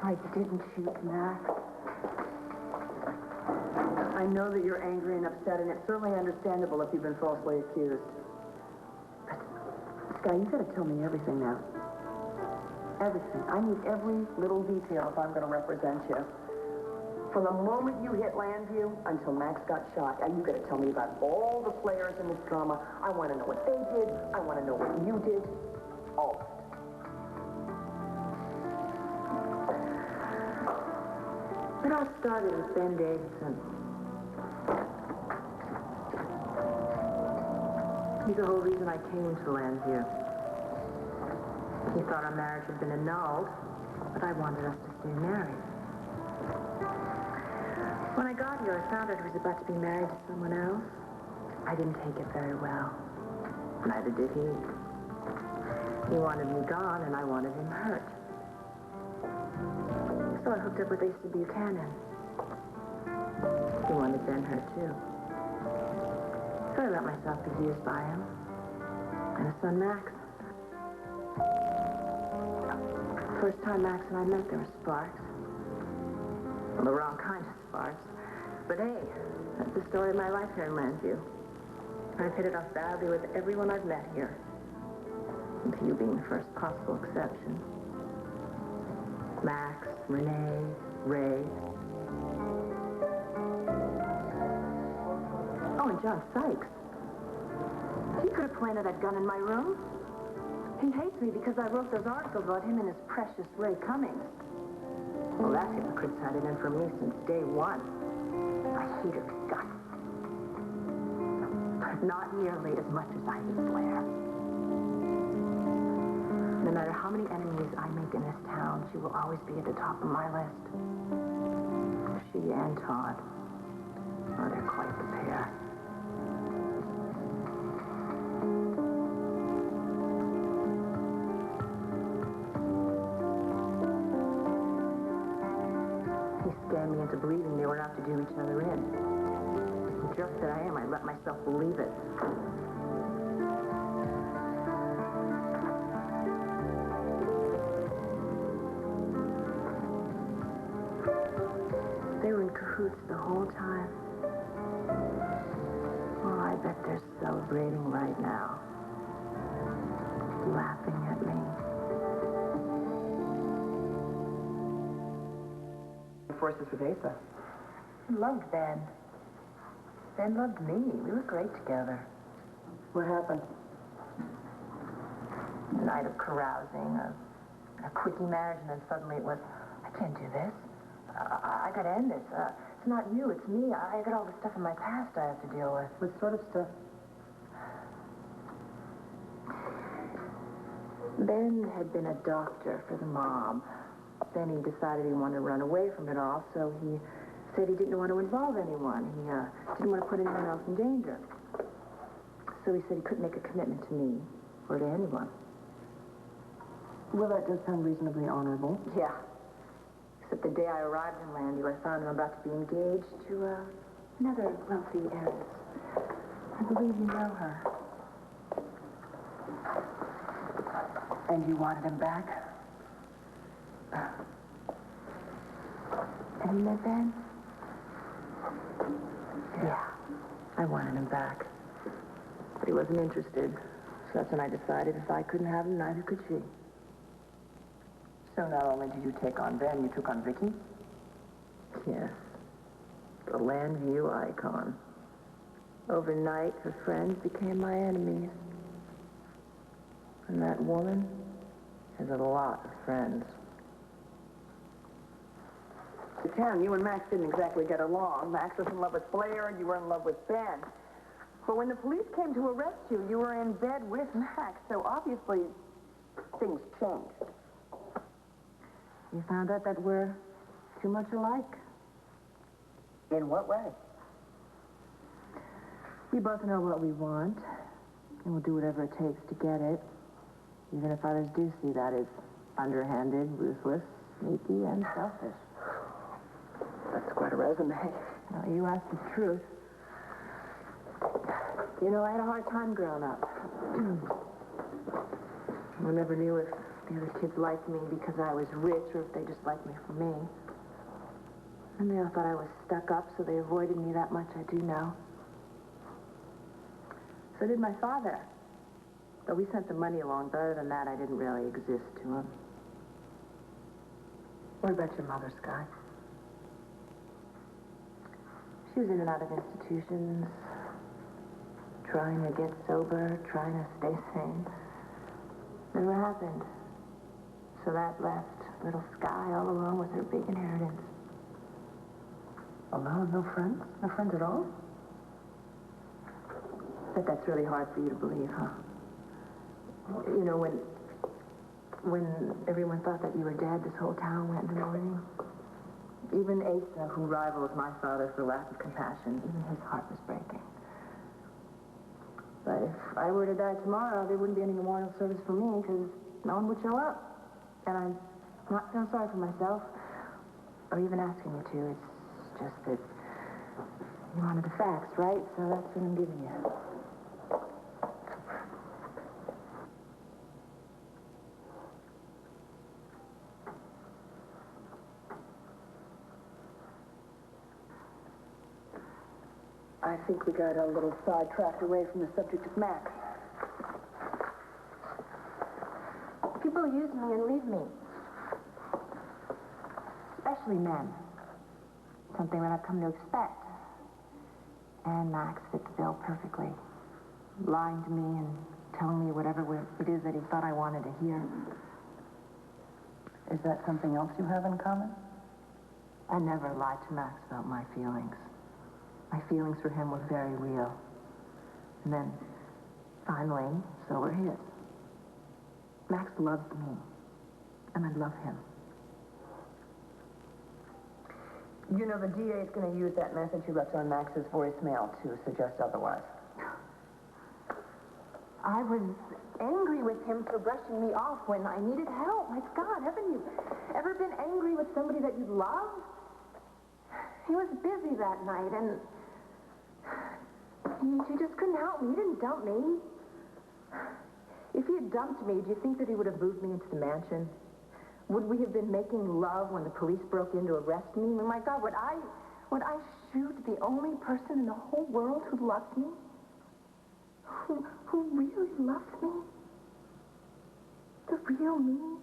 I didn't shoot Max. I know that you're angry and upset, and it's certainly understandable if you've been falsely accused. But, Skye, you've got to tell me everything now. Everything. I need every little detail if I'm going to represent you. From the moment you hit Llanview until Max got shot, and you've got to tell me about all the players in this drama. I want to know what they did. I want to know what you did. All of it. It all started with Ben Davidson. He's the whole reason I came to Llanview. He thought our marriage had been annulled, but I wanted us to stay married. When I got here, I found out he was about to be married to someone else. I didn't take it very well. Neither did he. He wanted me gone, and I wanted him hurt. So I hooked up with Lisa Buchanan. He wanted Ben hurt, too. So I let myself be used by him. And his son, Max. First time Max and I met, there were sparks. Well, the wrong kind of sparks. But hey, that's the story of my life here in Llanview. I've hit it off badly with everyone I've met here. With you being the first possible exception. Max, Renee, Ray. Oh, and John Sykes. He could have planted that gun in my room. He hates me because I wrote those articles about him and his precious Ray Cummings. Well, that hypocrite's had it in for me since day one. I hate her guts. But not nearly as much as I hate Blair. No matter how many enemies I make in this town, she will always be at the top of my list. She and Todd. Oh, they're quite the pair. Scammed me into believing they were out to do each other in. The jerk that I am, I let myself believe it. They were in cahoots the whole time. Oh, I bet they're celebrating right now. Laughing at me. Forces with Asa. I loved Ben. Ben loved me. We were great together. What happened? A night of carousing, a quickie marriage, and then suddenly it was, I can't do this. I gotta end this. It's not you, it's me. I got all the stuff in my past I have to deal with. What sort of stuff? Ben had been a doctor for the mob. Then he decided he wanted to run away from it all, so he said he didn't want to involve anyone. He didn't want to put anyone else in danger. So he said he couldn't make a commitment to me or to anyone. Well, that does sound reasonably honorable. Yeah. Except the day I arrived in Llanview, I found him about to be engaged to another wealthy heiress. I believe you know her. And you wanted him back? Have you met Ben? Yeah. I wanted him back. But he wasn't interested. So that's when I decided if I couldn't have him, neither could she. So not only did you take on Ben, you took on Vicky? Yes. The Llanview icon. Overnight, her friends became my enemies. And that woman has a lot of friends. The town, you and Max didn't exactly get along. Max was in love with Blair, and you were in love with Ben. But when the police came to arrest you, you were in bed with Max, so obviously things changed. You found out that we're too much alike. In what way? We both know what we want, and we'll do whatever it takes to get it, even if others do see that as underhanded, ruthless, sneaky, and selfish. That's quite a resume. No, you asked the truth. You know, I had a hard time growing up. I never knew if the other kids liked me because I was rich or if they just liked me for me. And they all thought I was stuck up, so they avoided me. That much I do know. So did my father. Though we sent the money along, but other than that, I didn't really exist to him. What about your mother, Skye? She was in and out of institutions, trying to get sober, trying to stay sane. Never happened. So that left little Skye all alone with her big inheritance. Alone? No friends? No friends at all? But that's really hard for you to believe, huh? You know, when everyone thought that you were dead, this whole town went into mourning. Even Asa, who rivals my father for lack of compassion, even his heart was breaking. But if I were to die tomorrow, there wouldn't be any memorial service for me because no one would show up. And I'm not feeling sorry for myself or even asking you to. It's just that you wanted the facts, right? So that's what I'm giving you. I think we got a little sidetracked away from the subject of Max. People use me and leave me. Especially men. Something that I've come to expect. And Max fit the bill perfectly. Lying to me and telling me whatever it is that he thought I wanted to hear. Is that something else you have in common? I never lied to Max about my feelings. My feelings for him were very real. And then, finally, so were his. Max loved me, and I love him. You know, the DA is going to use that message you left on Max's voicemail to suggest otherwise. I was angry with him for brushing me off when I needed help. My God, haven't you ever been angry with somebody that you love? He was busy that night, and he just couldn't help me. He didn't dump me. If he had dumped me, do you think that he would have moved me into the mansion? Would we have been making love when the police broke in to arrest me? Oh, my God, would I shoot the only person in the whole world who loves me? Who really loves me? The real me?